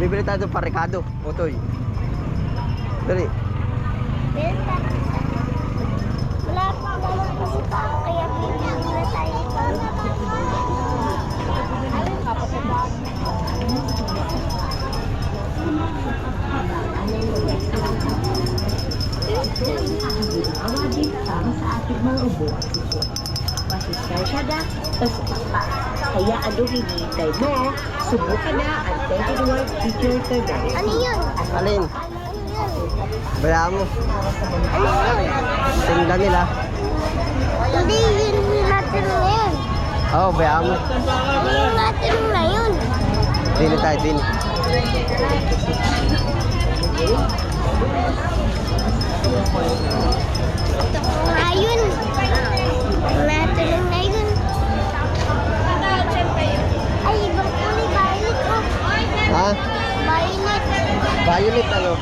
Bibili tayo ng parikado, Otoy. Dali. Wala pa walang pumunta, kaya bibili na tayo ito. Ayun, kapatid. Awagin para sa ating mga ubo at suso. Masustansya pa. Kaya ano hinihintay mo? Subukan na ang 10-in-1 feature today. Ano yun? Alin? Ano yun? Bayaan mo. Ano yun? Tingnan nila. Hindi yun natin ngayon. Oo, bayaan mo. Ano yung natin ngayon? Dini tayo, dini. Ito ko ngayon. Natin ngayon. Ay, ibang kulay. Violet ko. Ha? Violet. Violet ano?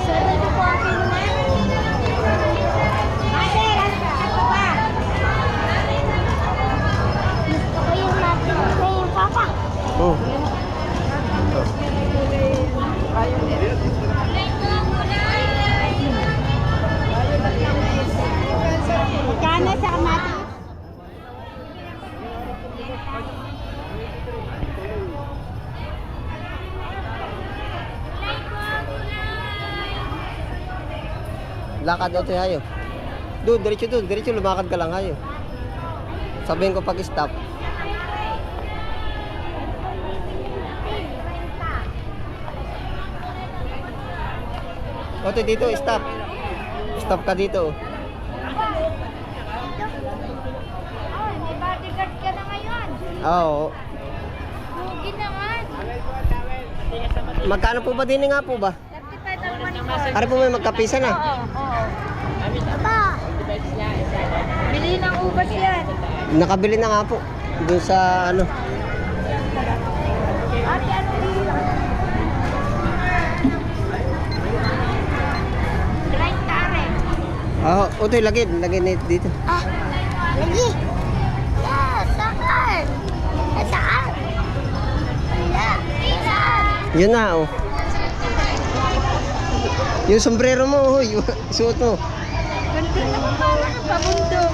Sabi ko po ako na. Gusto ko yung natin ngayon, Papa. Oh. Magkano sa kamatis? Lakad Otoy hayo. Doon, diretso lumakad ka lang hayo. Sabihin ko pag stop. Otoy dito, stop. Stop ka dito. May bodyguard ka na ngayon. Oo. Hugi naman. Magkano po ba din nga po ba? 35 ang money. Ari po may magkapisa na. Oo. Aba. Bili ng ubas yan. Nakabili na nga po. Doon sa ano. Ate, ano dito? Dry tare. Oo, Otoy lagay dito. Ah, lagi. Yeah, saan? Saan? Wala. Saan? Yun na oh. Yung sombrero mo, hoy, suot mo. Ganti na ko pala ka pabundok.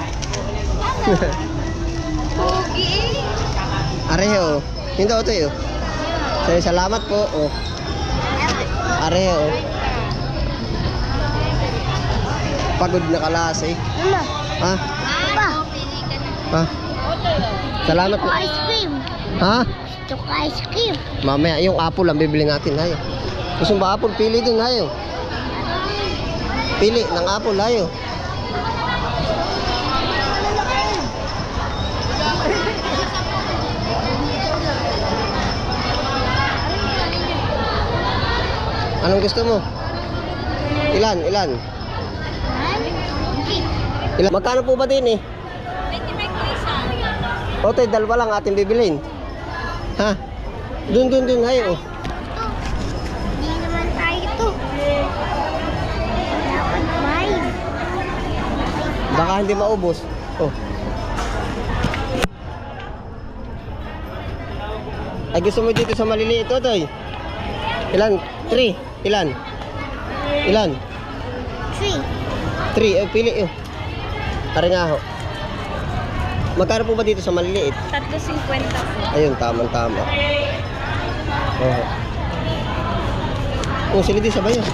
Hugi eh. Areho. Hindi Otoy oh. Salamat po. Oh. Areho. Oh. Pagod na kalas eh. Mama. Ha? Papa. Ha? Salamat po. Ice cream. Ha? Gusto ko ice cream. Mamaya yung apple ang bibili natin hayo. Gusto mo ba apple? Pili dun hayo. Pili ng apple hayo. Anong gusto mo? Ilan? Ilan? Magkano po ba din eh? 25 ko isa. Otoy, dalawa lang ating bibilin. Ha? Dun, hayo. Hindi naman tayo ito. Dapat may. Baka hindi maubos. Oh. Ay, gusto mo dito sa maliliit, Otoy? Ilan? 3. Ilan? Ilan? 3. 3. Pili yun. Tara nga ho. Magkano po ba dito sa maliliit? 3.50 po. Ayun, tamang-tama. Oo. Oh, sila din sabay yun.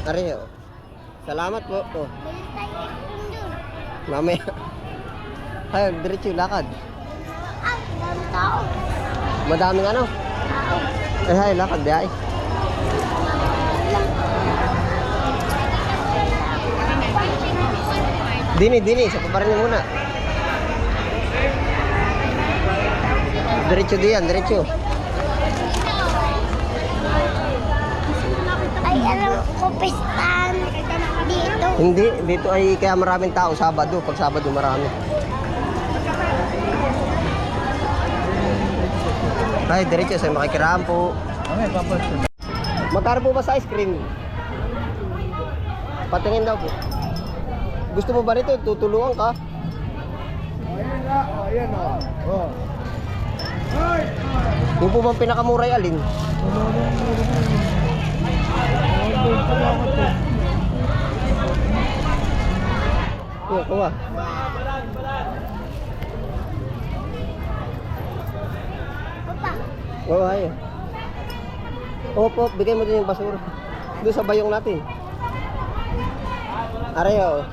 Tara ho. Salamat po. Oh. Balik tayo ice cream dun. Mamaya. Ayun, diretso, lakad. Ah, dami tao. Madaming ano? Tao. Ay, lakad di ay. Dini, sa pabarin muna. Diretso diyan, diretso. Ay, alam ko, pistahan dito. Hindi, dito ay kaya maraming tao Sabado. Pag Sabado marami. Ay, diretso sa makikiraan po. Magkano po ba sa ice cream? Patingin daw po. Gusto mo ba nito? Tutulungan ka? Ayan na, ayan na. Oh. Yung po bang pinakamura ay alin? Oo, kuha. Papa, Oo, ayaw. Opo, bigay mo din yung basura. Doon sa bayong natin. Arayo.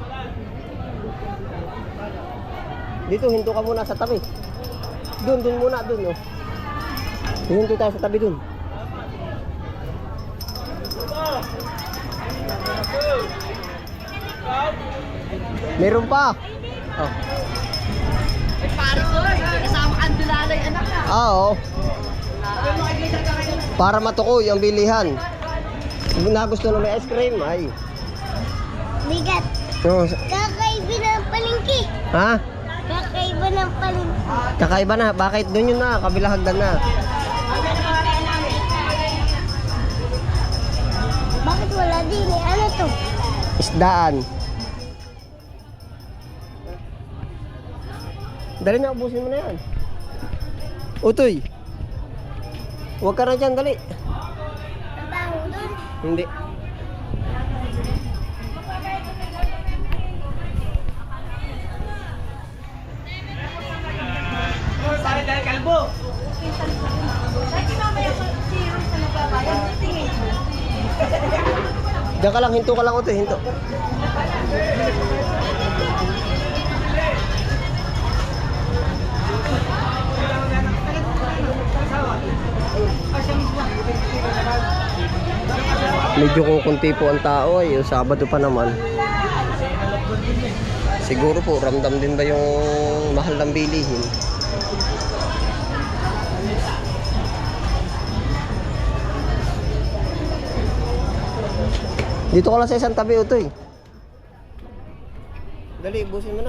Dito, hinto ka muna sa tabi. Doon muna, doon. Oh. Hinto tayo sa tabi doon. Meron pa. Oh. Ay, pare ko, kasama ang dulalay anak na. Oo. Para matukoy ang bilihan. Kung na gusto na may ice cream, ay. bigat. Oh, Kakaiba ng palengke. ha? Kakaiba ng palengke. Kakaiba na. Bakit? Doon yun na. Kabila hagdan na. Bakit wala din eh? Ano to? Isdaan. Dali na, ubusin mo na yan. Utoy. Huwag ka na dyan, dali. Trabaho doon. Hindi. Diyan ka lang, hinto ka lang, Utoy, hinto. Medyo kukunti po ang tao ay Sabado pa naman. Siguro po ramdam din ba yung mahal ng bilihin? Dito ka lang sa isang tabi, Utoy. Dali, busin mo na.